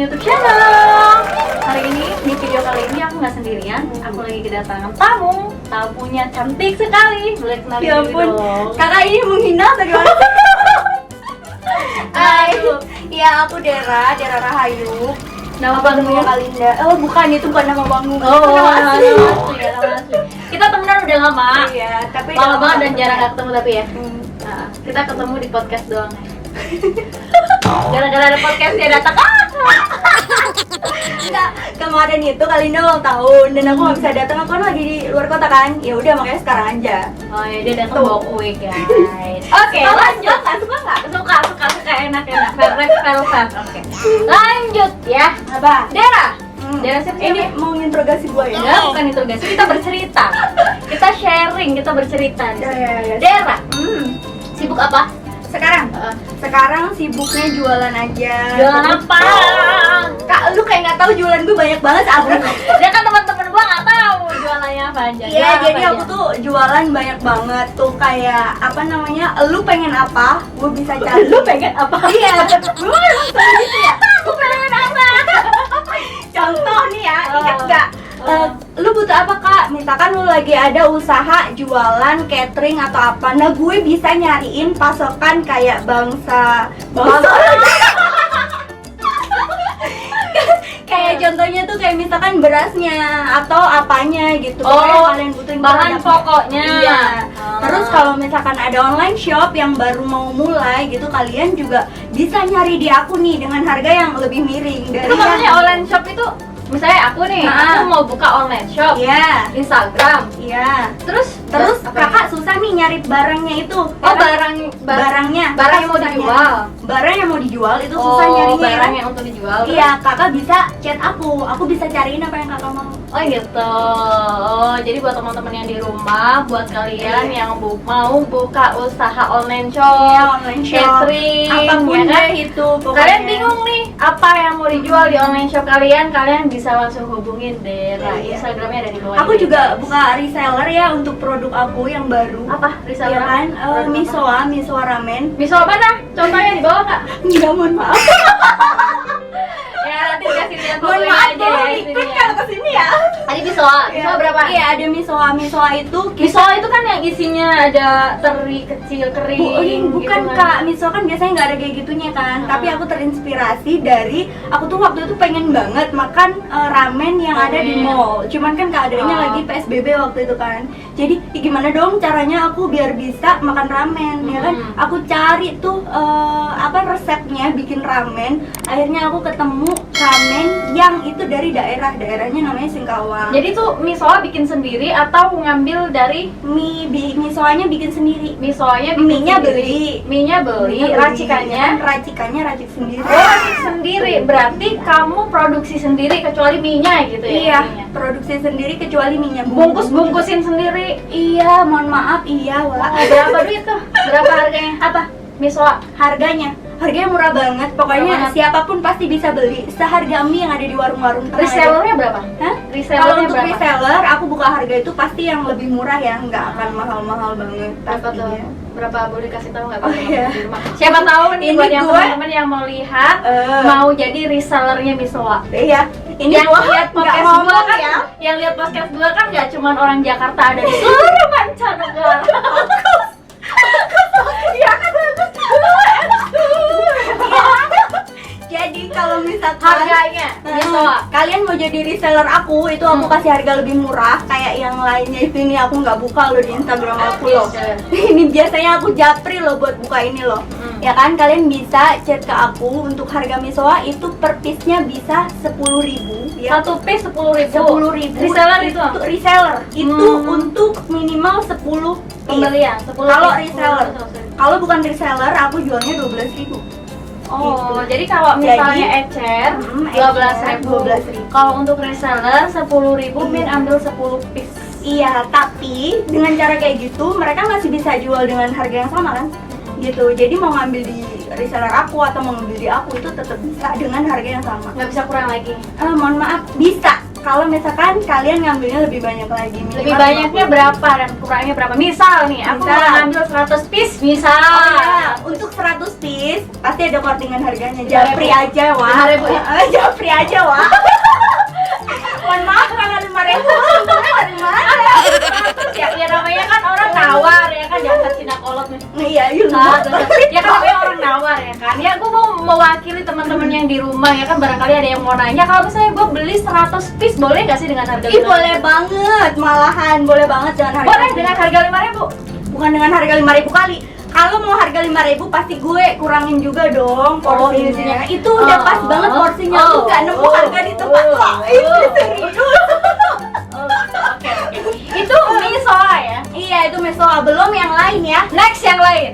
YouTube channel. Hari ini di video kali ini aku nggak sendirian, aku lagi kedatangan tamu. Tamunya cantik sekali. Boleh kenalin Ya diri ampun, dong. kakak ini menghina atau gimana? Hai, ya aku Dera Rahayu. Nama Apa namanya panggung? Kalinda? Oh bukan, itu bukan nama panggung. Oh, Itu nama asli. ya, nama asli. Kita temenan udah lama. Iya, tapi Lama banget dan jarang gak ketemu tapi ya. Hmm. Nah, kita ketemu di podcast doang ya. Gara-gara ada podcast dia datang. Enggak, kemarin itu Kalinda ulang tahun dan aku nggak bisa datang, aku kan lagi di luar kota kan. Ya udah makanya sekarang aja. Oh ya, dia datang bawa kue guys. Oke, lanjut. Suka nggak? Suka enak. Velvet. Oke. Lanjut ya. Apa? Dera. Dera siapa? Ini mau interogasi gua ya? Enggak, bukan interogasi, kita bercerita. Kita sharing, kita bercerita. Ya. Dera, sibuk apa? Sekarang sibuknya jualan aja. Jualan apa? Kak, lu kayak nggak tahu jualan gue banyak banget apa? Dia kan teman-teman gua nggak tahu jualannya apa aja. Iya, Jualan jadi apa aku aja? tuh jualan banyak banget tuh, kayak apa namanya? Lu pengen apa? Gue bisa cari. Lu pengen apa? Iya, gue emang suka gitu ya. Aku pengen apa? Contoh nih ya, ingat Oh. nggak? Lu butuh apa kak? Misalkan lu lagi ada usaha jualan catering atau apa, nah gue bisa nyariin pasokan kayak bangsa. Kayak contohnya tuh kayak misalkan berasnya atau apanya gitu. Pokoknya Oh, kalian butuhin bahan produknya. pokoknya. Iya. Oh. Terus kalau misalkan ada online shop yang baru mau mulai gitu, kalian juga bisa nyari di aku nih dengan harga yang lebih miring dari Itu maksudnya online shop itu, misalnya aku nih, aku mau buka online shop, Iya. Instagram, Iya. terus Terus apa kakak susah nih nyari barangnya itu. Oh, Ya kan? barang barangnya. yang mau Kakak susah dijual. nyari. Barang yang mau dijual itu susah nyarinya. barang ya. yang untuk dijual. Iya, kakak bisa chat aku bisa cariin apa yang kakak mau. Oh gitu. Oh, jadi buat teman-teman yang di rumah, buat kalian yang mau buka usaha online shop, Iya, online shop. catering, Apapun ya kan? deh itu pokoknya. Kalian bingung nih apa yang mau dijual di online shop kalian bisa langsung hubungin Dera. Iya. Instagramnya ada di bawah. Aku ini. juga buka reseller ya untuk produk aku yang baru. Apa? Reseller? Iya kan? Produk apa? Misoa ramen. Miso mana? Contohnya di bawah kak. Enggak, mohon maaf. Ya nanti kasih lihat Mohon fotonya maaf, aja tolong ya. ikut ininya. kalau kesini ya. Tadi miso berapa? Iya, ada misoa itu. Miso itu kan yang isinya ada teri kecil kering. Bukan gitu kak, miso kan biasanya nggak ada kayak gitunya kan. Tapi aku terinspirasi dari, aku tuh waktu itu pengen banget makan ramen yang ada di Ramen. mall. Cuman kan keadaannya Oh. lagi PSBB waktu itu kan. Jadi gimana dong caranya aku biar bisa makan ramen, ya kan? Aku cari tuh resepnya bikin ramen. Akhirnya aku ketemu ramen yang itu dari daerahnya namanya Singkawang. Jadi tuh misoa bikin sendiri atau ngambil dari misoanya bikin sendiri. misoanya bikin Mie-nya sendiri. beli. Mie-nya beli, racikannya racikannya racik sendiri. racik sendiri. Berarti kamu produksi sendiri kecuali mie-nya gitu ya? Iya, mie-nya. produksi sendiri kecuali minyak Bungkus-bungkusin sendiri. Iya, mohon maaf, iya, Wak. Berapa duit tuh? Berapa harganya? Apa? Misoa. Harganya murah banget. Pokoknya Murah banget. siapapun pasti bisa beli. Seharga mie yang ada di warung-warung tengah aja. Resellernya berapa? Hah? Resellernya Kalau untuk berapa? reseller, aku buka harga itu pasti yang lebih murah ya, nggak akan mahal-mahal banget. Berapa tuh? pastinya. Berapa boleh kasih tahu nggak? Oh, iya. Di rumah? Siapa tahu nih Ini buat yang gue- teman-teman yang mau lihat, mau jadi resellernya misoa. Iya. Ini Yang gua lihat nggak podcast ngomong gua kan, ya. yang lihat podcast gua kan nggak cuma orang Jakarta, ada di seluruh mancanegara. Iya kan bagus. Jadi kalau misalkan Harganya misoa. kalian mau jadi reseller aku, itu aku kasih harga lebih murah. Kayak yang lainnya itu ini aku nggak buka loh di Instagram aku loh. Ini biasanya aku japri loh buat buka ini loh. Ya kan, kalian bisa chat ke aku untuk harga misoa itu per piece-nya bisa 10.000 ya. Satu piece 10.000. 10.000. Reseller itu? Reseller itu untuk minimal 10 piece. Pembelian 10. Kalau piece. reseller. Kalau bukan reseller aku jualnya 12.000. Oh, jadi kalau misalnya ecer 12.000. 12.000. Kalau untuk reseller 10.000, min ambil 10 piece. Iya, tapi dengan cara kayak gitu mereka masih bisa jual dengan harga yang sama kan? Gitu. Jadi mau ngambil di reseller aku atau mau ngambil di aku itu tetap bisa dengan harga yang sama. Nggak bisa kurang lagi. Mohon maaf, bisa. Kalau misalkan kalian ngambilnya lebih banyak lagi, minimal Lebih banyaknya 50. berapa dan kurangnya berapa? Misal nih, aku Misal. mau ngambil 100 piece, misal. Oh iya, untuk 100 piece pasti ada kortingan harganya. Japri aja, Wak. 5.000 ya? Japri aja, Wak. Mohon maaf kalau 5.000 untungnya dari mana? Terus ya namanya kan orang nawar ya kan, jangan Cina kolot nih. Iya, Nah, ya kan namanya orang nawar ya kan. Ya gue mau mewakili teman-teman yang di rumah ya kan, barangkali ada yang mau nanya, kalau misalnya gue beli 100 piece boleh gak sih dengan harga 5.000? boleh banget, malahan boleh banget dengan harga. Boleh dengan harga 5.000. Bukan dengan harga 5.000 kali. Kalau mau harga 5.000 pasti gue kurangin juga dong porsinya. Itu udah pas banget porsinya. Aku nggak nemu harga di tempat lain. Serius. Oke. Itu misoa ya. Iya, itu mesoa. Belum yang lain ya. Next yang lain.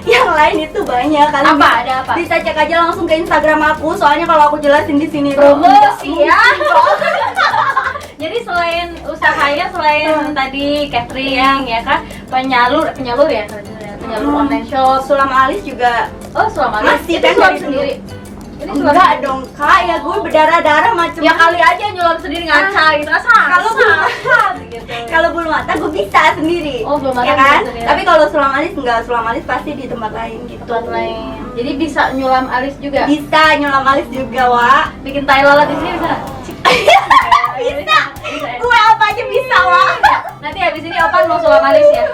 Yang lain itu banyak. Kalian Apa? Ada apa? Bisa cek aja langsung ke Instagram aku. Soalnya kalau aku jelasin di sini Promosi ya. Jadi selain usahanya, selain tadi catering ya kan, penyalur ya, penyalur online shop. Sulam alis juga. Oh, sulam alis. Masih Itu kan sulam dari sendiri. Ini sulam Enggak sendiri. dong kak, ya gue berdarah-darah macam. Ya kali aja nyulam sendiri ngaca gitu. Kalau gitu. Kalau bulu mata gue bisa sendiri. Oh, bulu mata ya kan? bisa sendiri. Tapi kalau sulam alis enggak, sulam alis pasti di tempat lain gitu. Tempat lain. Jadi bisa nyulam alis juga. Bisa nyulam alis juga, Wak. Bikin tai lalat di sini bisa. Bisa. Bisa ya? Gue apa aja bisa, Wak. Nanti habis ini Opan mau sulam alis ya.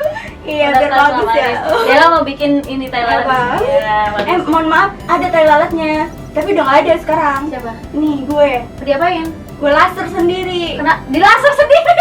Iya, Udah biar tahu bagus sulam ya. alis. Dia kan mau bikin ini tai lalat. Apa? Iya, bagus. Mohon maaf, ada tai lalatnya. Tapi udah nggak ada sekarang. Siapa? Nih, gue. Diapain? Gue laser sendiri. Kena di laser sendiri.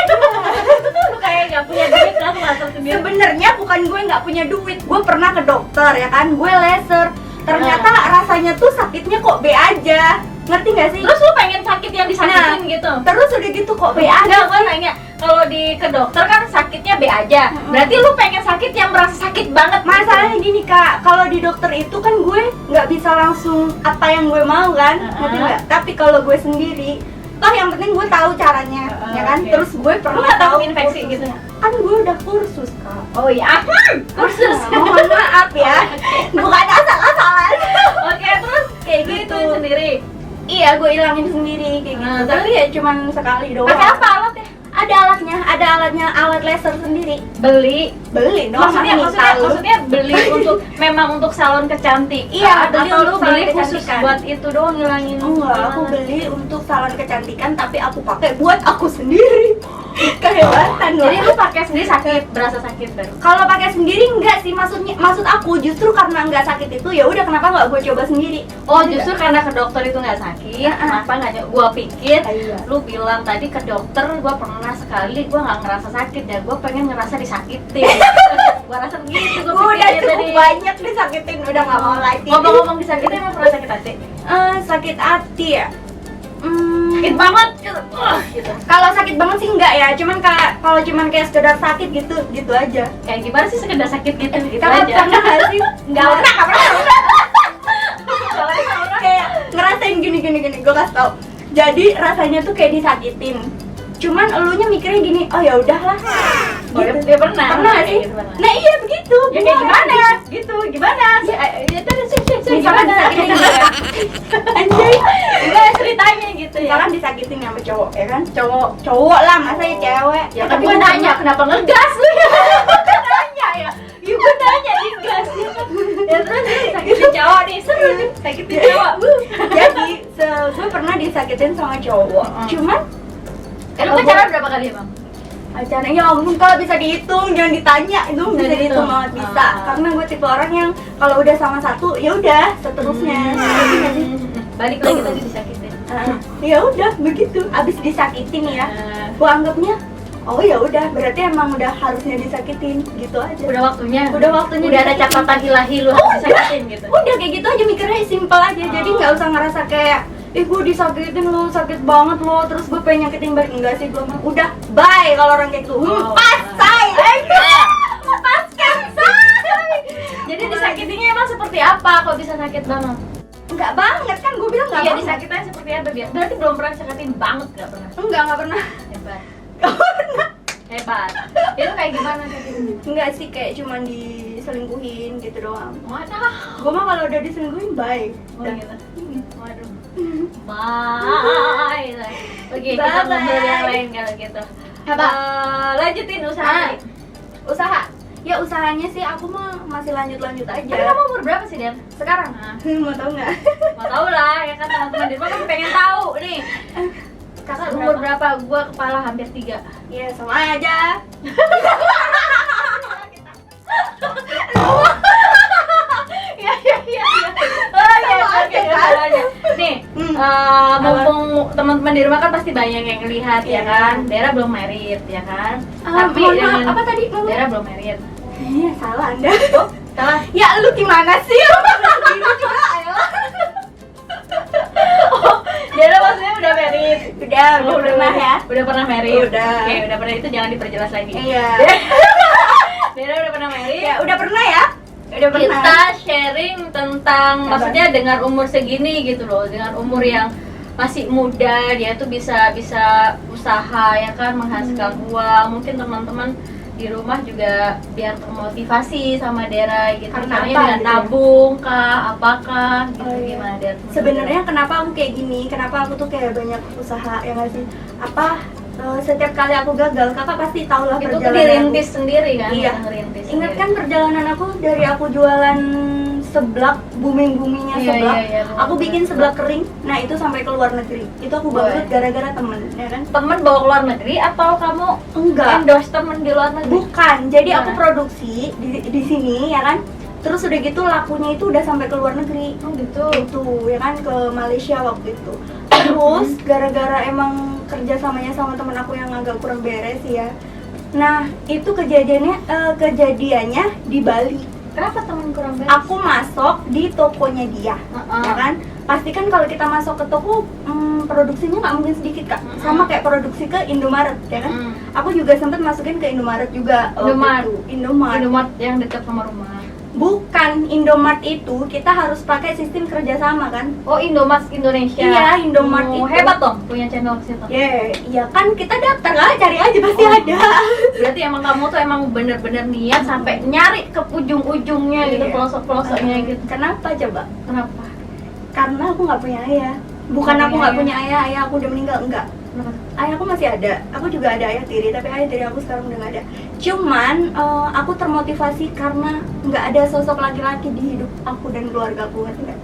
Lu kayak nggak punya duit kan laser sendiri. Sebenarnya bukan gue nggak punya duit. Gue pernah ke dokter ya kan, gue laser. Ternyata rasanya tuh sakitnya kok B aja. Ngerti nggak sih? Terus lu pengen sakit yang disakitin gitu? Terus udah gitu kok B aja. Enggak, gue nanya, kalau ke dokter kan sakitnya B aja. Berarti lu pengen sakit yang merasa sakit banget. Masalahnya gini kak, kalau di dokter itu kan gue nggak bisa langsung apa yang gue mau kan, ngerti nggak? Tapi kalau gue sendiri, toh yang penting gue tahu caranya, ya kan? Oke. Terus gue Lu pernah nggak tahu tahu infeksi kursus. gitu? Kan gue udah kursus kak. Oh iya, kursus. Mohon maaf ya, bukan asal-asalan. Oke, terus Kayak lu gitu. ituin sendiri. Iya, gue ilangin sendiri kayak gitu. Nah, Tapi ya cuman sekali doang. Pakai apa alatnya? Ada alatnya, alat laser sendiri. Beli. Beli dong. Maksudnya beli untuk memang untuk salon kecantikan. Iya, beli atau lu untuk beli salon khusus kecantikan. buat itu doang ngilangin. Enggak, aku beli untuk salon kecantikan tapi aku pakai buat aku sendiri. Kehebatan loh. Jadi lu pakai sendiri sakit, berasa sakit baru. Kalau pakai sendiri enggak sih, maksud aku justru karena enggak sakit itu ya udah kenapa enggak gue coba sendiri. Oh, justru karena ke dokter itu nggak sakit, kenapa nggak? Gua pikir Iya. lu bilang tadi ke dokter, gua pernah sekali, gua nggak ngerasa sakit ya, gua pengen ngerasa disakitin. Gua rasa gitu, Gue gua udah pikirnya cukup tadi. banyak disakitin, udah nggak mau lagi. Ngomong-ngomong disakitin, emang pernah sakit hati? Sakit hati ya. Sakit banget, gitu. Kalau sakit banget sih enggak ya, kalau cuman kayak sekedar sakit gitu aja. Kayak gimana sih sekedar sakit gitu Kalau aja? pernah nggak sih? Nggak pernah. Kalau Kayak ngerasain gini, gue kasih tau. Jadi rasanya tuh kayak disakitin. Cuman elunya mikirnya gini, oh ya udahlah. Oh, ya pernah. Pernah nggak sih? Kayak gitu, pernah. Nah iya begitu. Ya kayak gimana? Gitu, gimana? Ya tadi sih, Misalkan gimana? disakitin gitu ya. Anjay. Enggak ceritanya gitu ya. Misalkan disakitin sama cowok ya kan? Cowok lah, masa ya cewek. Ya kan gue nanya kenapa ngegas lu ya? Gue nanya ya. Ya gue nanya ngegas ya kan. Ya terus sakitin cowok nih, seru nih sakitin cowok. Jadi gue pernah disakitin sama cowok. Cuman Lu pacaran berapa kali emang? acaranya ya ampun kalau bisa dihitung, jangan ditanya, itu bisa dihitung banget bisa. Karena gue tipe orang yang kalau udah sama satu ya udah seterusnya. Ngerti nggak sih? Balik lagi tadi disakitin. Ya udah begitu, abis disakitin ya. Gue anggapnya oh ya udah berarti emang udah harusnya disakitin gitu aja. Udah waktunya. Udah waktunya Udah ada disakitin. catatan ilahi lu harus disakitin gitu. Udah kayak gitu aja mikirnya simpel aja. Jadi nggak usah ngerasa kayak gue disakitin lo, sakit banget lo, terus gue pengen nyakitin balik. Enggak sih, gue mah udah bye kalau orang kayak gitu. Pas say, lepaskan say. Jadi disakitinnya emang seperti apa kok bisa sakit banget? Enggak banget kan, gue bilang enggak Iya, banget. disakitin seperti apa biar? Berarti belum pernah disakitin banget, nggak pernah. Enggak pernah. Hebat. Nggak pernah. Hebat. Itu kayak gimana sakitnya? Enggak sih, kayak cuman diselingkuhin gitu doang. Waduh. Gue mah kalau udah diselingkuhin bye. Oh Udah. gitu. Waduh. Bye. Oke, kita Bye-bye. ngobrol yang lain kalau gitu. Apa? Lanjutin usaha. Usaha. Ya usahanya sih aku mah masih lanjut-lanjut aja. Tapi kamu umur berapa sih, Den? Sekarang? Nah, Mau tahu nggak? mau tahu lah, ya kan teman-teman di rumah kan pengen tahu nih. Kakak umur berapa? Gua kepala hampir 3. Ya sama aja. Iya. Oh iya, oke, oke. Nih, mumpung teman-teman di rumah kan pasti banyak yang lihat ya kan. Dera belum married ya kan. Tapi mohon maaf, dengan apa tadi? Dera belum married. Iya, salah Anda. Salah. Ya lu gimana sih? Lu gini juga ayo. Dera maksudnya udah married. Udah pernah ya. Udah pernah married. Udah. Oke, udah pernah itu jangan diperjelas lagi. Iya. Dera udah pernah married. Ya, udah pernah ya? Udah pernah. Kita sharing tentang maksudnya dengan umur segini gitu loh, dengan umur yang masih muda dia tuh bisa usaha ya kan, menghasilkan uang. Mungkin teman-teman di rumah juga biar termotivasi sama Dera gitu. Karena Caranya apa dengan gitu? nabung kah, apakah gitu. Oh, iya. Gimana Dera? Sebenarnya kenapa aku kayak gini? Kenapa aku tuh kayak banyak usaha yang nggak sih? Setiap kali aku gagal, kakak pasti tahu lah itu tuh perjalanan dirintis sendiri kan? Iya. Ngerintis Ingat sendiri. kan perjalanan aku dari aku jualan seblak, boomingnya Iya, seblak. iya, Aku bikin seblak kering. Nah, itu sampai ke luar negeri. Itu aku bangkrut gara-gara temen, ya kan? Temen bawa ke luar negeri atau kamu Enggak. endorse temen di luar negeri? Bukan. Jadi aku Gimana? produksi di sini, ya kan? Terus udah gitu lakunya itu udah sampai ke luar negeri. Oh gitu. Itu ya kan, ke Malaysia waktu itu. Terus gara-gara emang kerjasamanya sama temen aku yang agak kurang beres ya. Nah, itu kejadiannya di Bali. Kenapa temen kurang beres? Aku masuk di tokonya dia, ya kan? Pasti kan kalau kita masuk ke toko, produksinya nggak mungkin sedikit kak. Sama kayak produksi ke Indomaret, ya kan? Aku juga sempat masukin ke Indomaret juga. Indomaret. Indomaret. yang dekat sama rumah. Bukan, Indomaret itu kita harus pakai sistem kerjasama kan? Oh, Indomaret Indonesia. Iya, Indomaret itu. Hebat dong punya channel ke situ. Iya kan kita daftar lah, cari aja pasti ada. Berarti emang kamu tuh emang bener-bener niat sampai nyari ke ujung-ujungnya gitu, Iya. pelosok-pelosoknya gitu. Kenapa coba? Kenapa? Karena aku nggak punya ayah. Bukan aku nggak punya ayah aku udah meninggal, enggak. Kenapa? Ayahku masih ada, aku juga ada ayah tiri, tapi ayah tiri aku sekarang udah nggak ada. Cuman aku termotivasi karena nggak ada sosok laki-laki di hidup aku dan keluarga aku, ngerti nggak?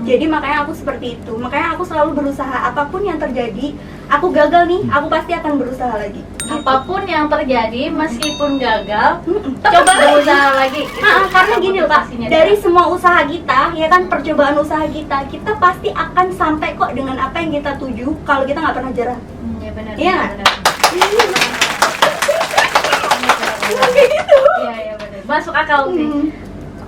Jadi makanya aku seperti itu, makanya aku selalu berusaha. Apapun yang terjadi, aku gagal nih, aku pasti akan berusaha lagi. Apapun yang terjadi, meskipun gagal, Coba coba berusaha lagi. karena gini loh Pak, dari semua usaha kita, ya kan, percobaan usaha kita pasti akan sampai kok dengan apa yang kita tuju kalau kita nggak pernah jerah. Ya benar. Iya. benar. Kayak gitu. Iya benar. Masuk akal sih.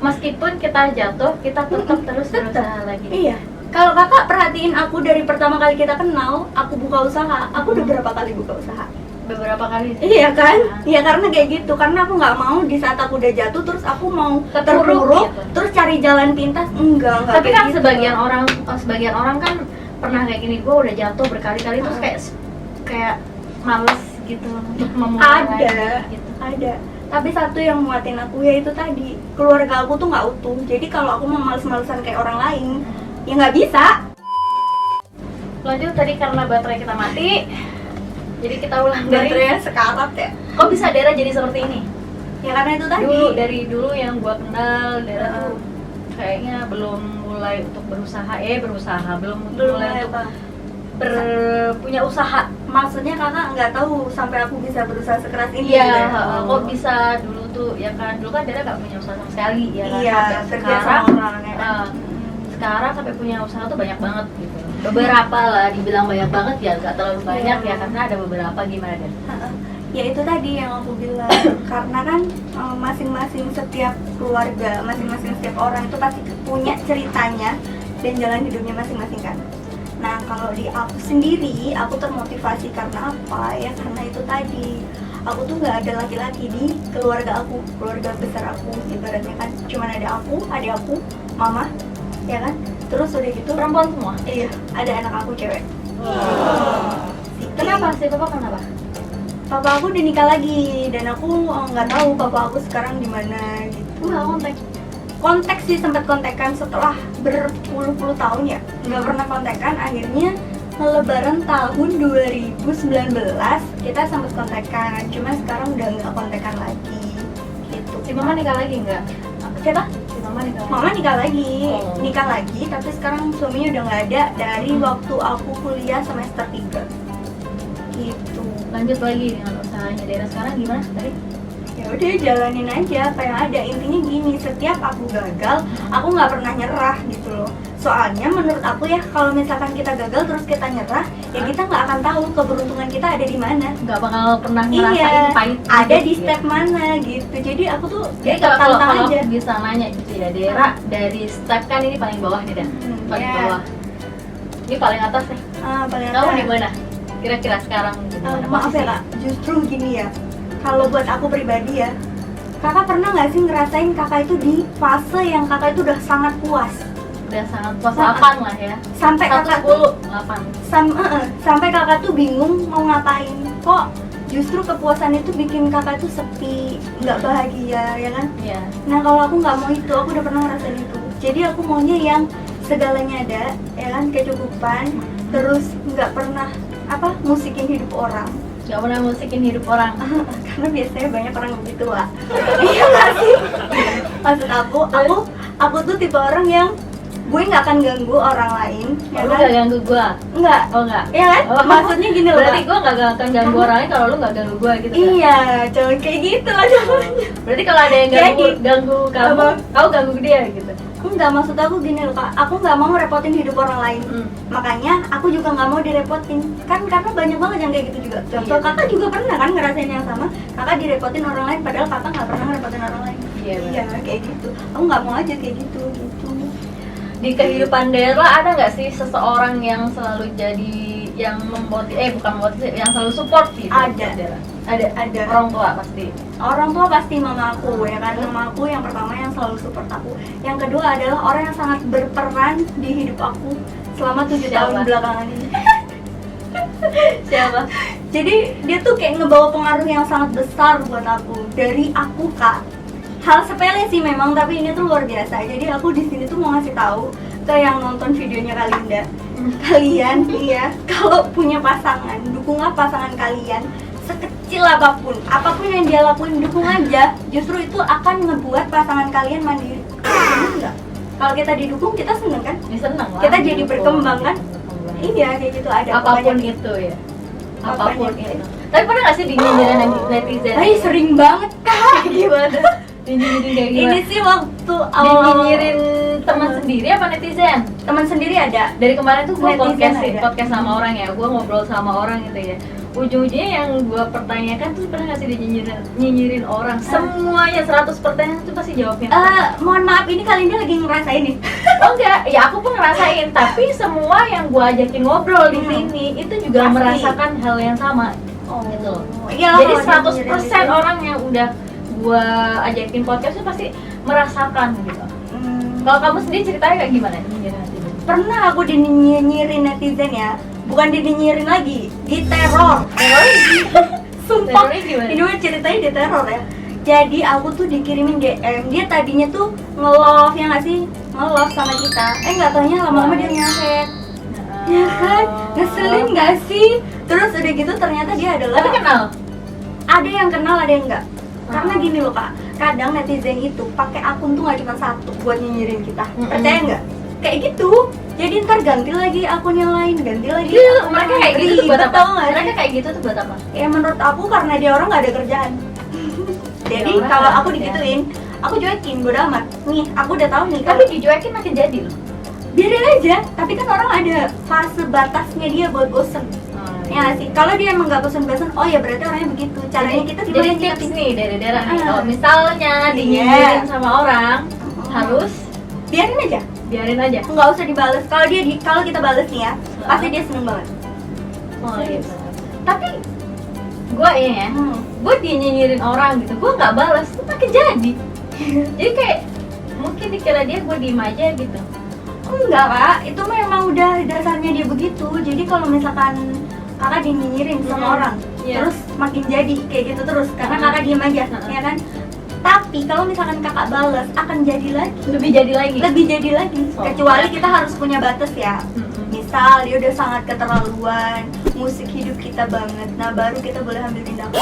Meskipun kita jatuh, kita tetap terus berusaha lagi. Iya. Kalau kakak perhatiin aku dari pertama kali kita kenal, aku buka usaha. Aku udah berapa kali buka usaha? Beberapa kali sih. Iya kan? Iya karena kayak gitu. Karena aku nggak mau di saat aku udah jatuh terus aku mau terpuruk, gitu. terus cari jalan pintas. Enggak Tapi kayak kan gitu. sebagian orang kan pernah kayak gini, gue udah jatuh berkali-kali terus kayak males gitu untuk memulai ada, lagi, gitu. ada. Tapi satu yang muatin aku ya itu tadi, keluarga aku tuh nggak utuh. Jadi kalau aku mau males-malesan kayak orang lain, ya nggak bisa. Lanjut tadi karena baterai kita mati, jadi kita ulang dari Baterainya sekarat ya. kok bisa Dera jadi seperti ini? Ya karena itu tadi. Dari dulu yang gua kenal Dera tuh kayaknya belum mulai untuk berusaha, belum mulai untuk apa? punya usaha. Maksudnya kakak nggak tahu sampai aku bisa berusaha sekeras ini. Iya, gitu ya? kok bisa dulu tuh ya kan, dulu kan Dera nggak punya usaha sama sekali ya kan, Iya, sampai kerja sekarang sama orang ya kan? sekarang sampai punya usaha tuh banyak banget gitu. Beberapa lah, dibilang banyak banget ya nggak terlalu banyak ya karena ada beberapa. Gimana deh? Ya itu tadi yang aku bilang, karena kan masing-masing setiap keluarga, masing-masing setiap orang itu pasti punya ceritanya dan jalan hidupnya masing-masing kan. Nah kalau di aku sendiri, aku termotivasi karena apa ya? Karena itu tadi, aku tuh nggak ada laki-laki di keluarga aku, keluarga besar aku ibaratnya kan. Cuman ada aku, adik aku, mama, ya kan. Terus udah gitu Perempuan semua? iya, ada anak aku cewek. Kenapa sih Papa, kenapa? Papa aku udah nikah lagi dan aku nggak tahu papa aku sekarang di mana gitu. Enggak kontak. Kontak sih, sempat kontekan setelah berpuluh-puluh tahun ya nggak pernah kontekan. Akhirnya Lebaran tahun 2019 kita sempat kontekan, cuma sekarang udah nggak kontekan lagi gitu. Si mama nikah lagi nggak? Siapa? Si mama nikah lagi? Mama Oh. nikah lagi, tapi sekarang suaminya udah nggak ada dari waktu aku kuliah semester 3 gitu. Lanjut lagi dengan usahanya Dera sekarang gimana tadi? Ya udah jalanin aja apa yang ada. Intinya gini, setiap aku gagal aku nggak pernah nyerah gitu loh. Soalnya menurut aku ya, kalau misalkan kita gagal terus kita nyerah, ya kita nggak akan tahu keberuntungan kita ada di mana. Nggak bakal pernah ngerasain Iya, pahit ada di gitu ya. step mana gitu. Jadi aku tuh Jadi ya kalau tantang aku aja. bisa nanya gitu ya, Dera dari step kan ini paling bawah nih Dan, paling Iya. bawah. Ini paling atas nih. Paling Kamu atas. di mana? Kira-kira sekarang di mana Maaf posisi? ya kak, justru gini ya. Kalau buat aku pribadi ya, kakak pernah nggak sih ngerasain kakak itu di fase yang kakak itu udah sangat puas? Udah sangat puas Nah, 8 lah ya. Sampai kakak tuh 8. sampai kakak tuh bingung mau ngapain. Kok justru kepuasan itu bikin kakak tuh sepi, nggak bahagia, ya kan? Iya. Nah kalau aku nggak mau itu, aku udah pernah ngerasain itu. Jadi aku maunya yang segalanya ada, ya kan, kecukupan, terus nggak pernah musikin hidup orang. Gak pernah musikin hidup orang. Karena biasanya banyak orang begitu, Wak. Iya nggak sih? Maksud aku tuh tipe orang yang gue nggak akan ganggu orang lain, ya Lu kan? gak ganggu gua? Nggak, Oh enggak? ya kan? Oh, Maksudnya gini loh, berarti Kak. gua gak akan ganggu orang lain kalau lu gak ganggu gua gitu kan? Iya, jangan kayak gitu lah namanya. Berarti kalau ada yang ganggu, Jadi, ganggu kamu, apa? kamu ganggu dia gitu? Enggak, maksud aku gini loh, Kak. Aku nggak mau repotin hidup orang lain. Hmm. Makanya aku juga nggak mau direpotin. Kan karena banyak banget yang kayak gitu juga. Contoh Iya. kakak juga pernah kan ngerasain yang sama. Kakak direpotin orang lain padahal kakak nggak pernah ngerepotin orang lain. Iya, Iya, kayak gitu. Aku nggak mau aja kayak gitu. Di kehidupan Dera ada nggak sih seseorang yang selalu jadi yang bukan motivasi, yang selalu support gitu? Ada. Dera? Ada. Ada. Orang tua pasti. Orang tua pasti mama aku, ya kan. Mama aku yang pertama yang selalu support aku. Yang kedua adalah orang yang sangat berperan di hidup aku selama 7 Siapa? tahun belakangan ini. Siapa? Jadi dia tuh kayak ngebawa pengaruh yang sangat besar buat aku dari aku, Kak. Hal sepele sih memang, tapi ini tuh luar biasa. Jadi aku di sini tuh mau ngasih tahu ke yang nonton videonya Kalinda, kalian iya, kalau punya pasangan, dukunglah pasangan kalian sekecil apapun yang dia lakuin, dukung aja. Justru itu akan ngebuat pasangan kalian mandiri. Bener nggak? Kalau kita didukung, kita seneng kan? Ya, seneng lah. Kita jadi gitu. berkembang kan? Berkembang. Iya, kayak gitu ada. Apapun pokoknya. itu ya. Apapun Apapun itu. itu. Tapi pernah nggak sih dinyinyirin netizen? Ay, sering banget, Kak. Gimana? Dinyinyirin kayak gimana? Ini sih waktu awal Dinyinyirin teman sendiri apa netizen? teman sendiri ada. Dari kemarin tuh gue Netizen ada. podcast sama orang ya, gue ngobrol sama orang gitu ya. Ujung-ujungnya yang gue pertanyakan tuh pernah nggak sih nyinyirin orang? Semuanya 100 pertanyaan tuh pasti jawabnya. Mohon maaf, ini Kalinda lagi ngerasain nih. Oh enggak, ya aku pun ngerasain. Tapi semua yang gue ajakin ngobrol di sini itu juga Pasti. merasakan hal yang sama. Oh, Gitu. Iya, Jadi kalau 100% orang yang udah gue ajakin podcast tuh pasti merasakan gitu. Kalau kamu sendiri ceritanya kayak gimana nyinyirin netizen? Pernah aku dinyinyirin netizen ya. Bukan dinyinyirin lagi, diteror. Sumpah. Terornya gimana? Ini mah ceritanya diteror ya. Jadi aku tuh dikirimin DM. Dia tadinya tuh nge-love, ya nggak sih? Nge-love sama kita. Nggak taunya lama-lama dia nge-hate. Ya kan? Ngeselin nggak sih? Terus udah gitu ternyata dia adalah Tapi kenal? ada yang kenal, ada yang enggak. Karena Oh. gini loh, Kak, kadang netizen itu pakai akun tuh nggak cuma satu buat nyinyirin kita. Percaya nggak? Kayak gitu. Jadi ntar ganti lagi akun yang lain, ganti lagi. Iya, akun mereka yang kayak lain. gitu tuh buat Ribet, apa? tau nggak sih? Mereka kayak gitu tuh buat apa? Ya menurut aku karena dia orang nggak ada kerjaan. Jadi orang kalau nggak aku ada digituin, aku cuekin, bodo amat. Nih, aku udah tahu nih. Tapi dicuekin makin jadi loh. Biarin aja. Tapi kan orang ada fase batasnya dia buat bosen. Ya nggak sih? Kalau dia emang nggak bosen-bosen, oh ya berarti orangnya begitu. Caranya kita Jadi gimana tips nih dari daerah nih. Ah. Kalau misalnya dinyinyirin sama orang, harus biarin aja. biarin aja. Nggak usah dibales. Kalau kita bales nih ya, pasti dia seneng banget. Oh gitu. Tapi gue ya, Hmm. gue dinyinyirin orang gitu, gue nggak balas, tuh makin jadi. Jadi kayak mungkin dikira dia gue diem aja gitu. Enggak, Kak, itu memang udah dasarnya dia begitu. Jadi kalau misalkan kakak dinyinyirin sama orang, Iya. terus makin jadi kayak gitu terus karena kakak diem aja, ya kan? Tapi kalau misalkan kakak balas akan jadi lagi, Lebih jadi lagi. lebih jadi lagi. Oh. Kecuali kita harus punya batas ya. Mm-mm. Misal dia udah sangat keterlaluan, musik hidup kita banget, nah baru kita boleh ambil tindakan.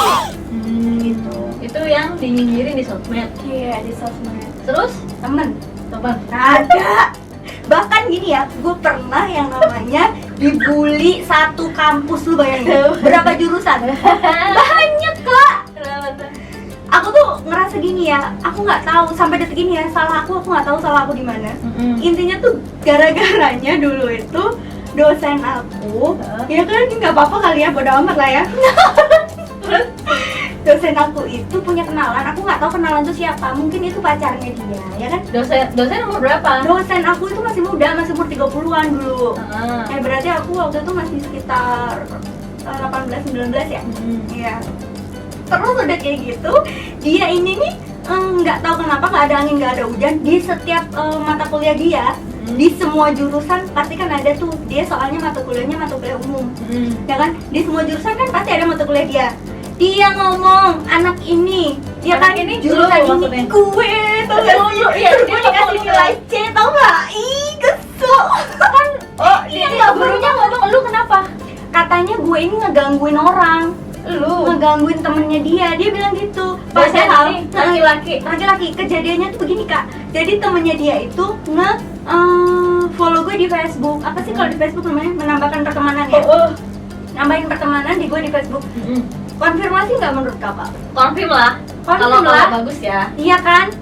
Gitu. Itu yang dinyinyirin di sosmed. Iya, di sosmed. Terus Temen teman. ada. Bahkan gini ya, gue pernah yang namanya dibully satu kampus, lu bayangin berapa jurusan? Banyak kak. Kenapa tuh? Aku tuh ngerasa gini ya, aku nggak tahu sampai detik ini ya, salah aku nggak tahu salah aku di mana. Intinya tuh gara-garanya dulu itu dosen aku, ya kan nggak apa-apa kali ya, bodo amat lah ya. Dosen aku itu punya kenalan, aku nggak tahu kenalan itu siapa, mungkin itu pacarnya dia, ya kan? Dosen umur berapa? Dosen aku itu masih muda, masih umur 30-an dulu. Ah. Berarti aku waktu itu masih sekitar 18-19 ya. Iya. Terus udah kayak gitu, dia ini nih nggak tahu kenapa nggak ada angin nggak ada hujan di setiap mata kuliah dia, di semua jurusan pasti kan ada tuh, dia soalnya mata kuliahnya mata kuliah umum, ya kan? Di semua jurusan kan pasti ada mata kuliah dia. Dia ngomong anak ini, ya Anak kan? ini Jurusan dulu ini maksudnya? gue, tau gak? Dulu, iya, Terus dia gue dikasih ngomong nilai C, tau gak? Ih, kesel. Kan? Oh, Iya, dia nggak gurunya ngomong lu kenapa? Katanya gue ini ngegangguin orang, Lu ngegangguin temennya dia bilang gitu. dosen Padahal ini laki-laki. laki-laki, kejadiannya tuh begini kak. Jadi temennya dia itu follow gue di Facebook. Apa sih kalau di Facebook namanya? Menambahkan pertemanan ya? Nambahin pertemanan di gue di Facebook. Konfirmasi nggak menurut kakak? Konfirm lah. Konfirm Kalau lah. bagus ya. Iya kan?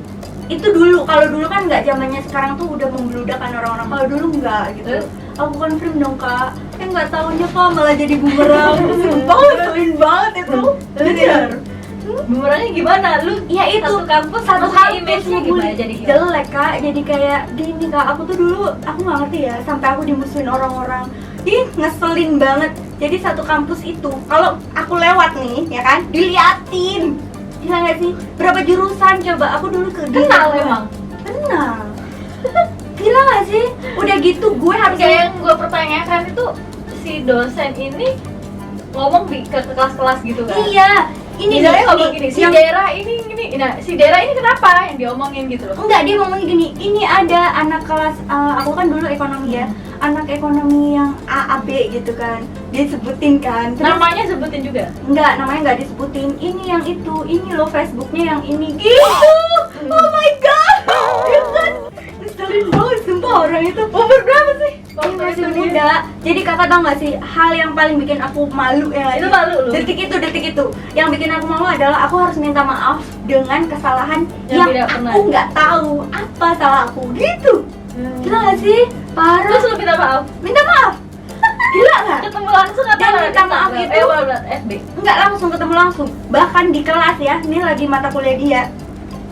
Itu dulu, kalau dulu kan nggak, zamannya sekarang tuh udah membludak kan orang-orang. Kalau dulu nggak gitu. Aku konfirm dong kak. Nggak taunya kak malah jadi bumerang. Sumpah ngeselin banget itu. Bener. Bumerangnya gimana? Lu Ya itu satu kampus satu maksudnya kampus image-nya gimana jadi gimana? jelek kak. Jadi kayak gini kak. Aku tuh dulu aku nggak ngerti ya. Sampai aku dimusuhin orang-orang. Ih ngeselin banget. Jadi satu kampus itu kalau aku lewat nih ya kan, diliatin. Gila nggak sih? Berapa jurusan coba? Aku dulu ke Kenal emang. Kenal. Gila gak sih? Udah gitu gue harus Kayak yang gue pertanyakan itu si dosen ini ngomong ke kelas-kelas gitu kan? Iya. Ini Misalnya nih, ngomong gini, si yang- daerah ini, nah si daerah ini kenapa yang diomongin gitu loh? Enggak, dia ngomong gini, ini ada anak kelas, aku kan dulu ekonomi ya, anak ekonomi yang A, B gitu kan, dia sebutin kan. Terus, Namanya sebutin juga? enggak, namanya enggak disebutin, ini yang itu, ini loh Facebooknya yang ini gitu. Oh my god, ya kan? Ngeselin banget, sumpah orang itu. Umur berapa sih? Dia masih muda. Jadi kakak tau gak sih, hal yang paling bikin aku malu ya? Itu malu lu? Detik itu. Yang bikin aku malu adalah aku harus minta maaf dengan kesalahan Yang yang tidak pernah. aku nggak tahu apa salah aku gitu. Gila gak sih? Parah. Terus lu minta maaf? Minta maaf. Gila gak? Ketemu langsung atau Dan lewat minta maaf Instagram? itu- lewat FB? Enggak langsung ketemu langsung. Bahkan di kelas ya, ini lagi mata kuliah dia.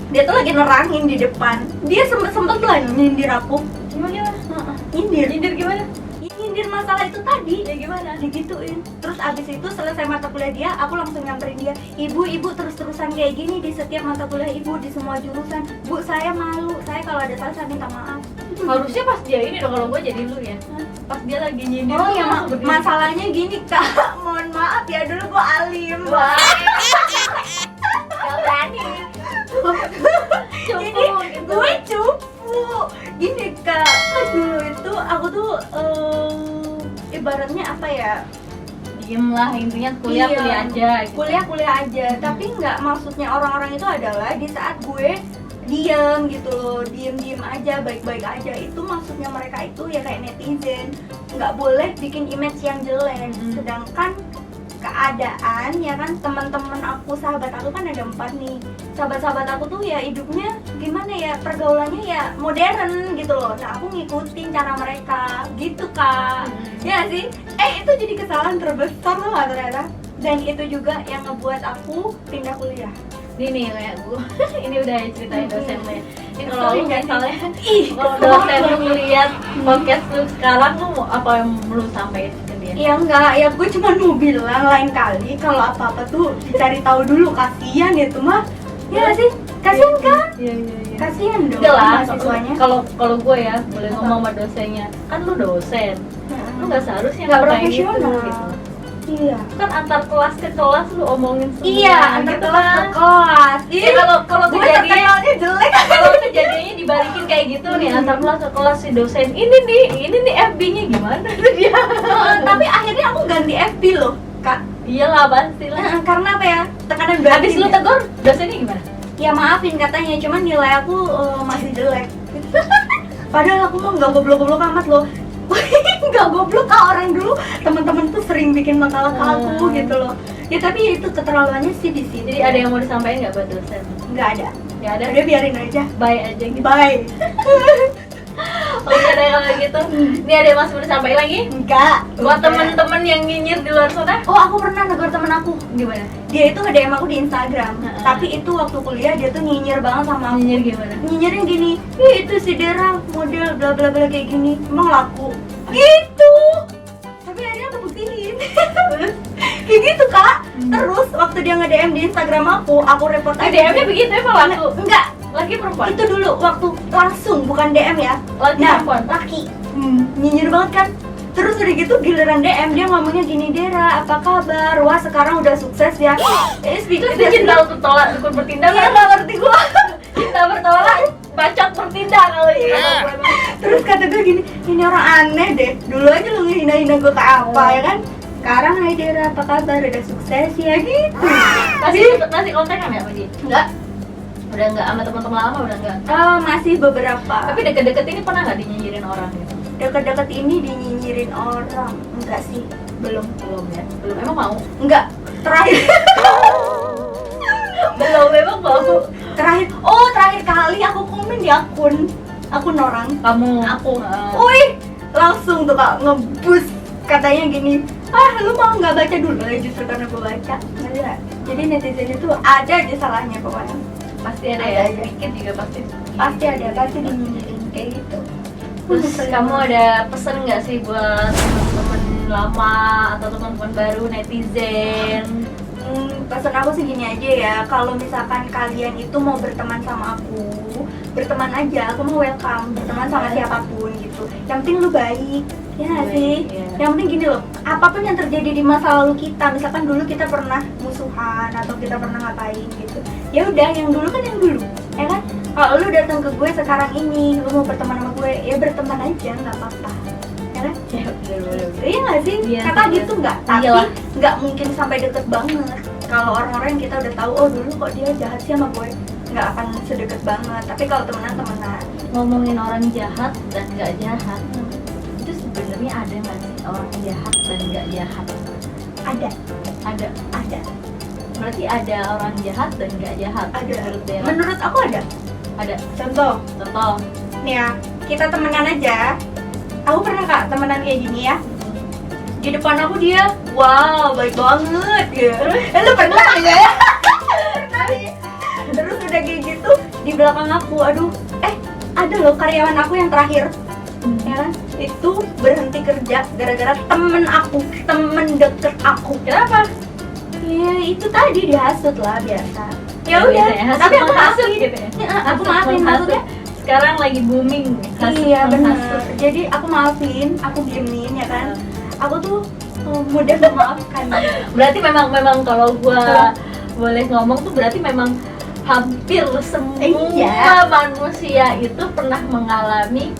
Dia tuh lagi nerangin di depan. Dia sempet lah nyindir aku. Gimana? Nyindir. Nyindir gimana? Nyindir masalah itu tadi. Ya gimana? Digituin. Terus abis itu selesai mata kuliah dia, aku langsung nyamperin dia. Ibu terus-terusan kayak gini di setiap mata kuliah ibu, di semua jurusan. Bu, saya malu. Saya kalau ada salah saya minta maaf. Harusnya pas dia ini dong, kalau gue jadi lu ya. Pas dia lagi nyindir Oh tuh ya, langsung berdiri. masalahnya gini kak. Mohon maaf ya, dulu gua alim. Wah. Gak berani. Jadi gue cupu. Gini kak, kan dulu itu aku tuh ibaratnya apa ya? Diem lah, intinya kuliah Iya. aja gitu. Kuliah aja, tapi nggak, maksudnya orang-orang itu adalah di saat gue diem gitu loh, diem aja, baik-baik aja, itu maksudnya mereka itu ya kayak netizen, nggak boleh bikin image yang jelek. Sedangkan keadaan ya kan, teman-teman aku, sahabat aku kan ada 4 nih, sahabat-sahabat aku tuh ya hidupnya gimana ya, pergaulannya ya modern gitu loh. Nah aku ngikutin cara mereka gitu kak. Ya nggak sih, itu jadi kesalahan terbesar loh ternyata. Dan itu juga yang ngebuat aku pindah kuliah. Ini nih kayak gue. Ini udah ceritain dosennya. Ini kalau Sering lu nggak sih? misalnya Ih, kalau kesel dosen lu banget. ngeliat podcast lu sekarang, lu mau apa yang lu sampein ke dia? Ya enggak, ya gue cuma mau bilang lain kali kalau apa-apa tuh dicari tahu dulu, kasihan itu mah. Ya nggak sih, kasihan kan? Iya. Kasihan dong Udah lah, mahasiswanya. kalau gue ya boleh Apa? ngomong sama dosennya, kan lu dosen, lu nggak seharusnya nggak ngatain profesional. gitu. Iya. Kan antar kelas ke kelas lu omongin semua. Iya, antar gitu kelas kan. ke kelas. Ya, kalau gue kejadiannya terkenalnya jelek. kalau kejadiannya dibalikin kayak gitu nih, antar kelas ke kelas si dosen ini nih FB-nya gimana tuh dia? Tapi akhirnya aku ganti FB loh, Kak. Iyalah pasti lah. Karena apa ya? tekanan batin. Habis lu tegur, dosennya gimana? Ya maafin katanya, cuman nilai aku masih jelek. Padahal aku mah nggak goblok-goblok amat loh. Nggak goblok orang dulu teman-teman tuh sering bikin makalah ke aku gitu loh. Ya tapi itu keterlaluannya sih di sini. Jadi ada yang mau disampaikan nggak buat dosen? Nggak ada. Nggak ada. Udah biarin aja. Bye aja gitu. Bye. Oke deh kalau gitu. Ini ada yang masih mau disampaikan lagi? Enggak. Buat Udah. temen-temen yang nyinyir di luar sana? Oh, aku pernah negur temen aku. Gimana? Dia itu nge-DM aku di Instagram. Heeh. Tapi itu waktu kuliah dia tuh nyinyir banget sama aku. Nyinyir gimana? Nyinyirnya gini, "Ih, itu si Dera model bla bla bla kayak gini. Emang laku?" Gitu. Tapi akhirnya aku buktiin. Kayak gitu, Kak. Terus waktu dia nge-DM di Instagram aku report aja. DM-nya begitu emang laku? Enggak. Laki perempuan? Itu dulu waktu langsung bukan DM ya. Laki perempuan? Laki. Nyinyir banget kan. Terus udah gitu giliran DM dia ngomongnya gini, "Dera, apa kabar? Wah, sekarang udah sukses ya." Speaker Itu cinta bertolak, dukun bertindak. Iya, nggak ngerti gua. Cinta bertolak, bacot bertindak kalau gitu. Terus kata gue gini, "Ini orang aneh deh. Dulu aja lu ngehina-hina gue kayak apa ya kan? Sekarang, hai Dera, apa kabar? Udah sukses ya?" Gitu. Masih kontekan ya sama dia? Enggak. Udah enggak, sama teman-teman lama udah enggak. Masih beberapa. Tapi deket-deket ini pernah nggak dinyinyirin orang gitu? Deket-deket ini dinyinyirin orang. Enggak sih, belum. Belum ya? Belum, emang mau? Enggak. Terakhir Belum, emang mau? terakhir kali aku komen di akun orang. Kamu? Aku. Heeh. Wih, langsung tuh Kak ngebus katanya gini, "Lu mau nggak baca dulu?" Justru karena gue baca. Nggak. Jadi netizen itu ada aja salahnya pokoknya. Pasti ada Ada ya, aja. sedikit juga pasti. Pasti dinyinyirin kayak gitu. Terus kamu ada pesan nggak sih buat teman-teman lama atau teman-teman baru netizen? Pesan aku sih gini aja ya, kalau misalkan kalian itu mau berteman sama aku, berteman aja, aku mau welcome, berteman sama siapapun gitu. Yang penting lu baik, ya nggak sih? Iya. Yang penting gini loh, apapun yang terjadi di masa lalu kita, misalkan dulu kita pernah musuhan atau kita pernah ngapain gitu, ya udah yang dulu kan yang dulu, ya kan? Kalau lu datang ke gue sekarang ini, lu mau berteman sama gue, ya berteman aja, nggak apa-apa, ya kan? Ya, bener-bener. Iya nggak sih? Iya, Kata iya. gitu nggak? Tapi Iyalah. nggak mungkin sampai deket banget. Kalau orang-orang yang kita udah tahu, oh dulu kok dia jahat sih sama gue, nggak akan sedekat banget. Tapi kalau temenan. Ngomongin orang jahat dan nggak jahat, itu sebenarnya ada nggak sih orang jahat dan nggak jahat? Ada. Ada. Berarti ada orang jahat dan nggak jahat. Menurut Dera. Menurut aku ada. Ada. Contoh, Contoh. nih ya, kita temenan aja. Aku pernah Kak temenan kayak gini ya. Di depan aku dia, wow baik banget ya. Lu pernah nggak ya? Pernah nih. Terus udah kayak gitu di belakang aku, aduh, ada loh karyawan aku yang terakhir, ya kan? Itu berhenti kerja gara-gara temen deket aku. Kenapa? Ya itu tadi dihasut lah biasa. Ya Ya, udah, biasa ya, tapi aku hasut maafin. gitu ya. Ya, aku Hasut, maafin menghasut. maksudnya. Sekarang lagi booming. hasut, Iya benar. menghasut. Jadi aku maafin, aku diemin ya kan. Aku tuh mudah memaafkan. Berarti memang kalau gua boleh ngomong tuh berarti memang hampir semua Iya. manusia itu pernah mengalami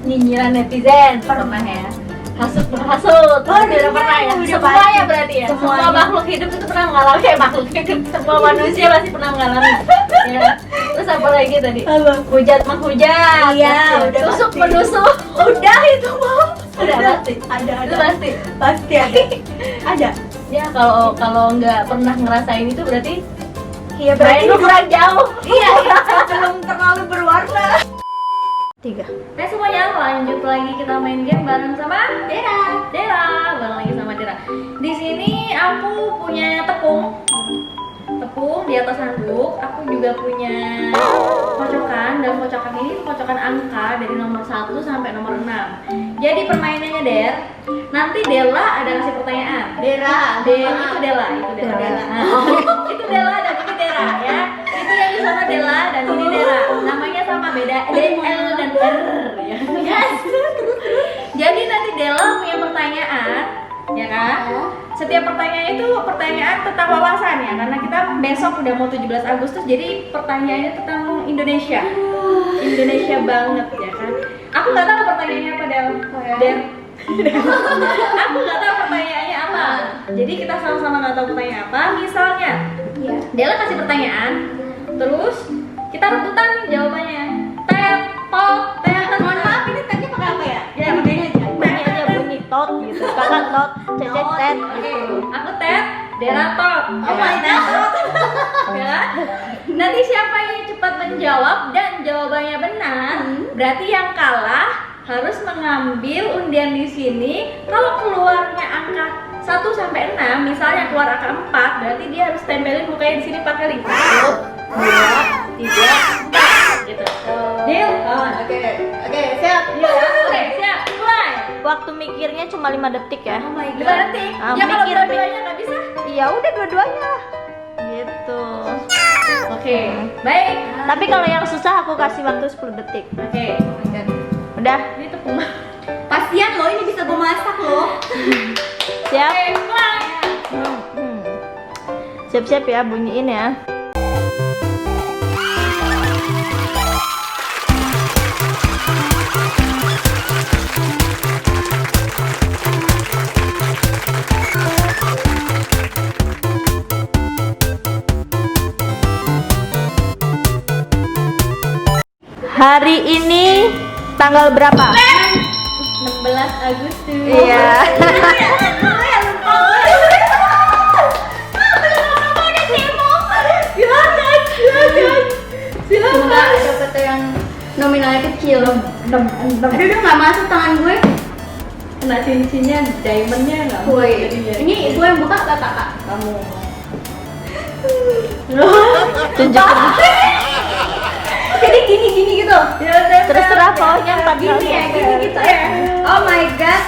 nyinyiran netizen, pernah ya. Hasut menghasut, tidak pernah ya. udah Semuanya pasti. berarti ya. Semua Semuanya. makhluk hidup itu pernah mengalami, makhluk hidup, semua manusia pasti pernah mengalami. Ya. Terus apa lagi tadi? Apa? Hujat menghujat. Iya, ya. udah Tusuk pasti. menusuk. Udah itu mau. Udah pasti. Ada. Itu pasti. Pasti ada. Ada. Ya kalau nggak pernah ngerasain itu berarti Iya berarti lu kurang jauh. Iya, belum terlalu berwarna. 3. Nah semuanya lanjut lagi kita main game bareng sama Dera. Bareng lagi sama Dera. Di sini aku punya tepung di atas handuk. Aku juga punya kocokan, dan kocokan ini kocokan angka dari nomor 1 sampai nomor 6. Jadi permainannya nanti Dela ada ngasih pertanyaan. Dera. Itu Dela. Dela. Nah, itu Dela dan ini Dera ya. Itu yang di sana Dela dan ini Dera. Namanya sama beda D, L dan R ya. Jadi nanti Dela punya pertanyaan, ya kan? Setiap pertanyaan itu pertanyaan tentang wawasan ya, karena kita besok udah mau 17 Agustus, jadi pertanyaannya tentang Indonesia. Indonesia banget ya kan. Aku nggak tahu pertanyaannya apa Del. Aku nggak tahu pertanyaannya apa. Jadi kita sama-sama nggak tahu pertanyaan apa. Misalnya Iya. Dela kasih pertanyaan, terus kita rebutan nih jawabannya. Tet, tot, tet. Mohon maaf, ini tagnya pakai apa ya? Ya, pakainya aja. Bunyi aja bunyi tot gitu. Kakak tot, cecet tet. Oke, aku tet, Dela tot. Oh my god. Ya. Nanti siapa yang cepat menjawab dan jawabannya benar, berarti yang kalah harus mengambil undian di sini. Kalau keluarnya angka 1 sampai 6, misalnya keluar angka 4, berarti dia harus tempelin mukanya di sini pakai link. 1, 2, 3, 4 gitu. Deal? Oke, siap. Iya, oke, siap. Mulai. Waktu mikirnya cuma 5 detik ya. Oh my god. 5 detik. Ah, Ya kalau mikir, dua-duanya nggak bisa. Iya udah dua-duanya. Gitu. Oke, baik. Tapi kalau yang susah aku kasih waktu 10 detik. Oke. Udah, Ini tepung. Kasian loh, ini bisa gue masak loh. siap? Oke, mulai. Hmm. Siap-siap ya, bunyiin ya. Hari ini tanggal berapa? 16 Agustus. Iya. Enggak, dapet yang nominalnya kecil. Aduh, udah nggak masuk tangan gue. Kena cincinnya, diamondnya nggak? Woi, ini gue yang buka apa kakak? Kamu. Tunjukin. Jadi gini gitu. Terserah pokoknya 4 Gini ya, gini gitu ya. Oh my god.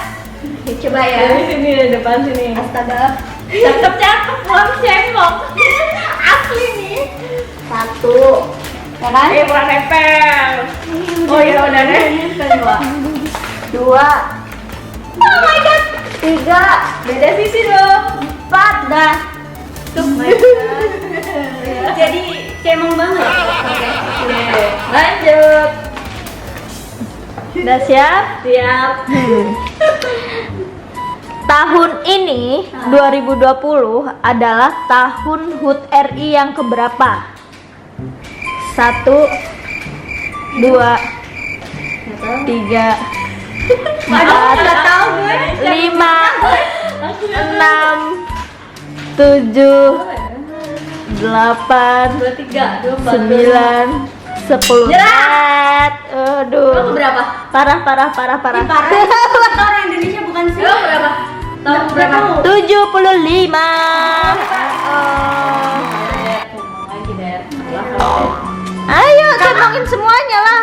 Oke, coba ya. Dari sini, dari depan sini. Astaga. Cakep-cakep, belum cengkok. Asli nih. 1. Ya kan? Bukan nempel. Oh iya, udah deh. 2. Oh my god. 3. Beda sisi dong. 4 dah. Oh my god. Jadi cemong banget. Oke. Lanjut. Udah siap? Siap. Tahun ini 2020 adalah tahun HUT RI yang keberapa? 1 2 3 4 Nggak tahu gue. 5 6 7 8 23, 24. 9 10. Nyerah. Aduh. Kamu berapa? Parah. Ini parah. Orang Indonesia bukan sih. Kamu berapa? Tahun berapa? 75. Lagi deh. Ayo centongin semuanya lah.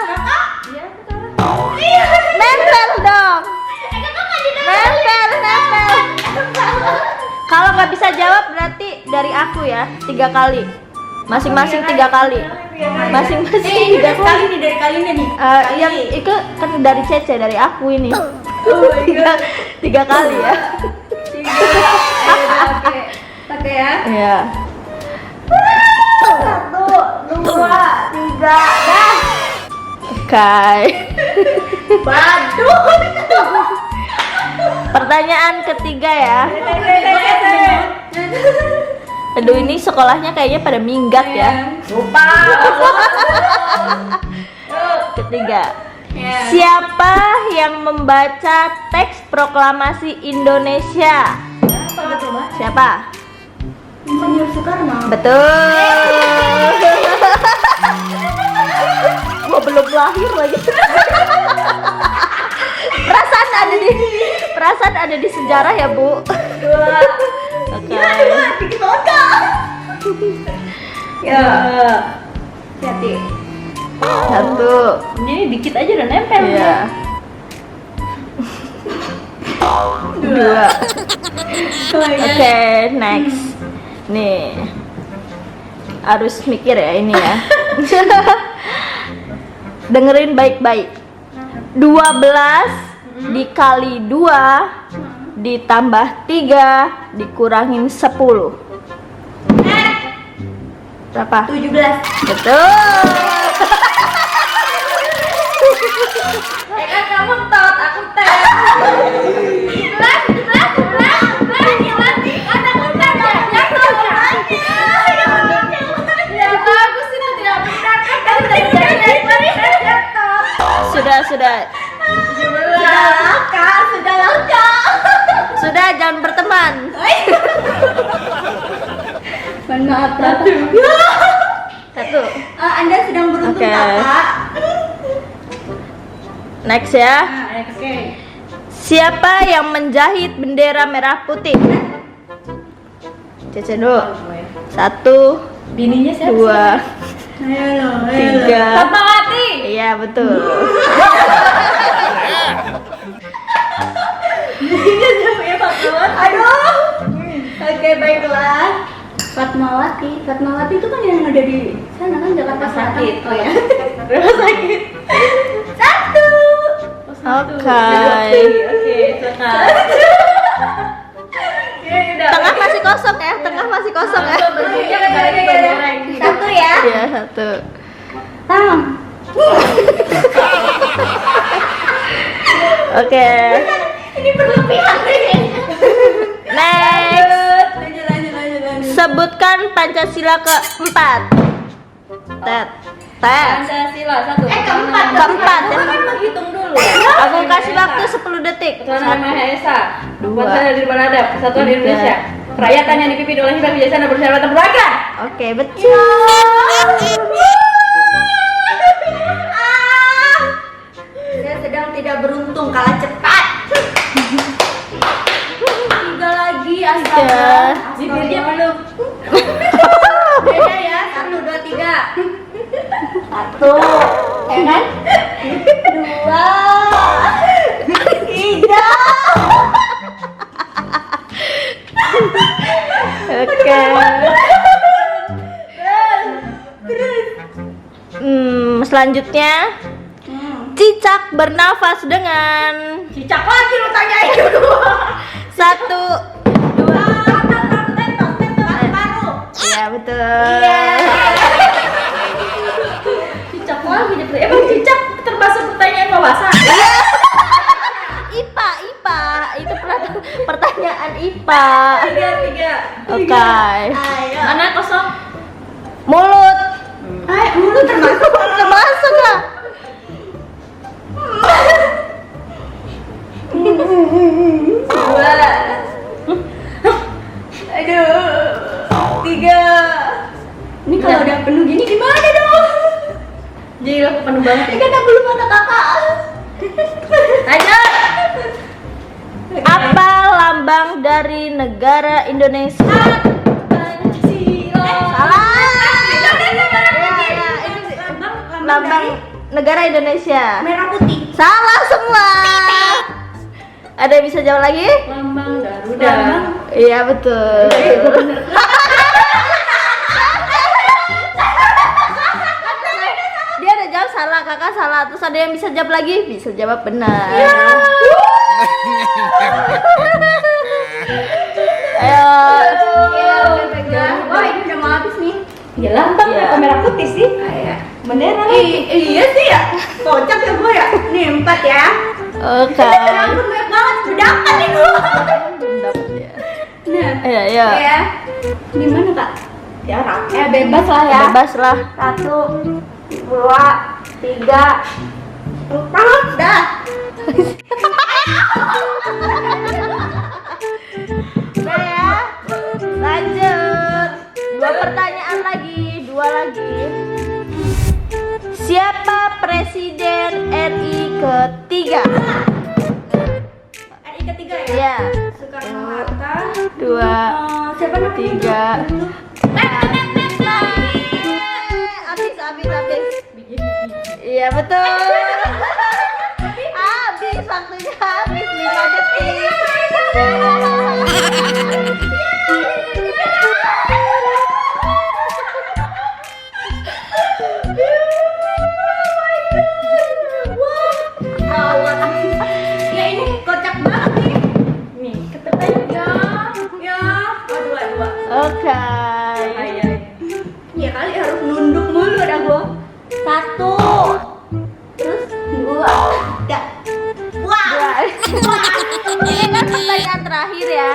Iya, Nempel dong. Nempel. Kalau nggak bisa jawab berarti dari aku ya 3 kali. Masing-masing 3 kali. Masing-masing Ini 3 udah kali. sekali nih dari kali ini nih. Yang itu kan dari Cece, dari aku ini. Oh my god. 3 kali ya. 3. Oke. Oke ya. Iya. 1, 2, 3. Dah. Oke. Waduh. Pertanyaan ketiga ya. Aduh, ini sekolahnya kayaknya pada minggat ya. lupa. Ketiga. Ya. Siapa yang membaca teks proklamasi Indonesia? Apa coba? Siapa? Insinyur Soekarno. Betul. Gua belum lahir lagi. Perasaan ada di sejarah ya, Bu. 2. Oke. Dikit banget. Ya. Hati. 1. Jadi dikit aja udah nempel. Iya. 2. Oke, next. Nih. Harus mikir ya ini ya. Dengerin baik-baik. 12 dikali 2 ditambah 3 dikurangin 10. Berapa? 17. Betul. Kan kamu tot, aku tet. 17. Ada konten ya? Ya, Sudah laka, sudah laka. Sudah, jangan berteman. Mohon maaf, Ratu. Satu. Anda sedang beruntung, Oke. Kakak. Next ya. Oke. Siapa yang menjahit bendera merah putih? Cece dulu. Satu, Bininya siapa? dua, Ayo, tiga. Fatmawati. Iya betul. Aduh. Oke, baiklah. Fatmawati itu kan yang ada di sana kan, Jakarta Selatan. Sakit. Oh ya. Rumah sakit. Satu. Oke. Oke, silakan. Tengah masih kosong ya. Tengah masih kosong ya. Bajunya lagi goreng. Satu ya. Iya satu. Tam. Oke. Ini berlebihan nih. Next. Lanjut. Sebutkan Pancasila keempat. Tet. Pancasila satu. Keempat. Keempat ya. Kan menghitung dulu. Aku kasih waktu 10 detik. Tuhan Maha Esa. Dua. Bangsa dari mana ada? Persatuan Tiga. Indonesia. Kerakyatan yang dipimpin oleh hikmat bijaksana bersama dan beragam. Oke, betul. Saya sedang tidak beruntung, kalah cepat. Tiga lagi, astaga. Tiga. Bibirnya belum. Beda ya, 1, 2, 3. Satu, ya kan? Dua, tiga. Oke. Selanjutnya cicak bernafas dengan Cicak lagi lu tanyain dulu. 1, 2. Iya betul. Cicak lagi gitu. Emang cicak termasuk pertanyaan wawasan? IPA itu pertanyaan IPA. Tiga. Oke. Ayo. Mana kosong? Mulut Ayo, dulu termasuk. termasuk lah. Dua. Aduh. Tiga. Ini kalau udah penuh gini gimana dong? Jadi aku penuh banget. Ini kan aku lupa kata kakak. Lanjut. Apa lambang dari negara Indonesia? Pancasila. Salah. Lambang negara Indonesia. Merah putih. Salah semua. Ada yang bisa jawab lagi? Lambang Garuda. Lambang. Iya betul. Dia ada jawab salah, kakak salah. Terus ada yang bisa jawab lagi? Bisa jawab benar. Ayo. Wah, ini udah mau habis nih. Ya lambang Iya. apa merah putih sih? Bendera. Iya sih ya. Kocak ya gue ya. Nih 4 ya. Oke. Ya ampun, banyak banget. Bedakan nih gue. Dapat ya. Nah. Iya. Ya. Gimana kak? Tiara. Bebas lah ya. Bebas lah. 1, 2, 3. Tangan dah. Udah ya. Lanjut. 2 pertanyaan lagi, 2 lagi. Siapa presiden RI ketiga? RI ketiga ya. Iya. Soekarno Hatta. 2, Siapa namanya? 3. Habis. Iya betul. Habis waktunya habis 5 detik. Ya ini kocak banget nih. Nih, ketemu ya. Ya. Dua. Oke. Ya kali harus nunduk mulu dah gua. 1. Terus 2. Dah. Wah. Ini kan pertanyaan terakhir ya.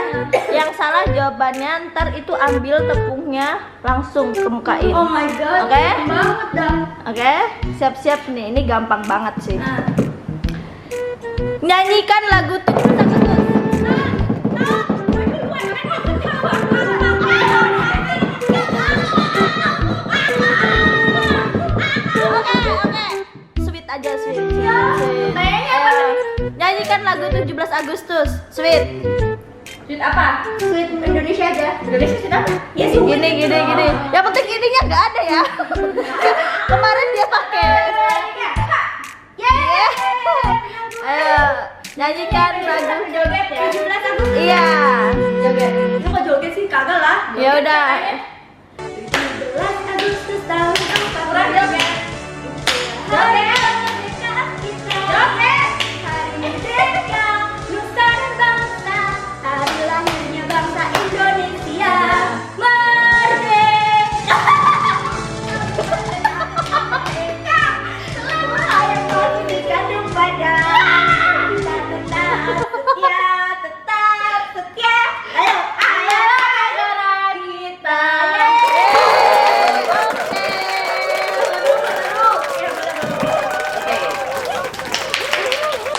Yang salah jawabannya ntar itu ambil tepungnya langsung kemukain. Oh my god. Oke. Banget dah. Oke, siap-siap nih. Ini gampang banget sih. Nah. Nyanyikan lagu 17 Agustus. Oke. Sweet aja, sweet. Nyanyikan lagu 17 Agustus. Sweet. Sweet apa? Sweet Indonesia aja. Indonesia sweet apa? Ya Gini. Yang penting ininya nggak ada ya. Kemarin dia pakai. Ayo, nyanyikan lagu. Joget ya? 17 Agustus. Iya. Joget. Lu kok joget sih? Kagak lah. Ya udah. 17 Agustus tahun Kurang joget. Hari kemerdekaan kita. Hari merdeka Nusa dan bangsa. Hari lahirnya bangsa Indonesia. Merdeka. Selama hayat masih dikandung badan. Kita tetap setia. Ayo negara kita.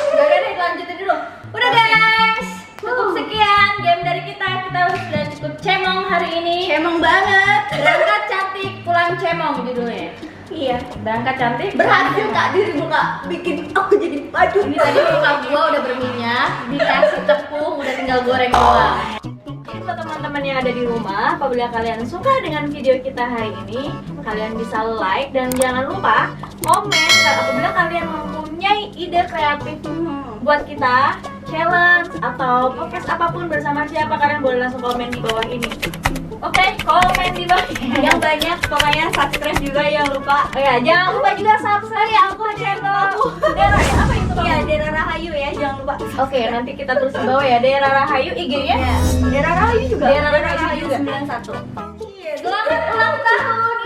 Udah deh, lanjutin dulu. Udah guys, cukup sekian game dari kita. Kita sudah cukup cemong hari ini. Emang banget. Berangkat cantik, pulang cemong judulnya. Iya. Berangkat cantik. Berhasil kak dirimu kak bikin aku jadi baju. Ini tadi muka gua udah berminyak, dikasih tepung, udah tinggal goreng doang. Jadi buat teman-teman yang ada di rumah, apabila kalian suka dengan video kita hari ini, kalian bisa like dan jangan lupa komen apabila kalian mempunyai ide kreatif buat kita, challenge atau podcast apapun bersama siapa, kalian boleh langsung komen di bawah ini. Oke, komen di bawah. Yang banyak pokoknya subscribe juga jangan lupa. Oh ya, jangan lupa juga subscribe ya aku channel Dera ya, apa itu? Iya Dera Rahayu ya jangan lupa. Oke, nanti kita tulis di bawah ya, Dera Rahayu IG-nya. Dera Rahayu juga. Dera Rahayu juga. 91. Selamat ulang tahun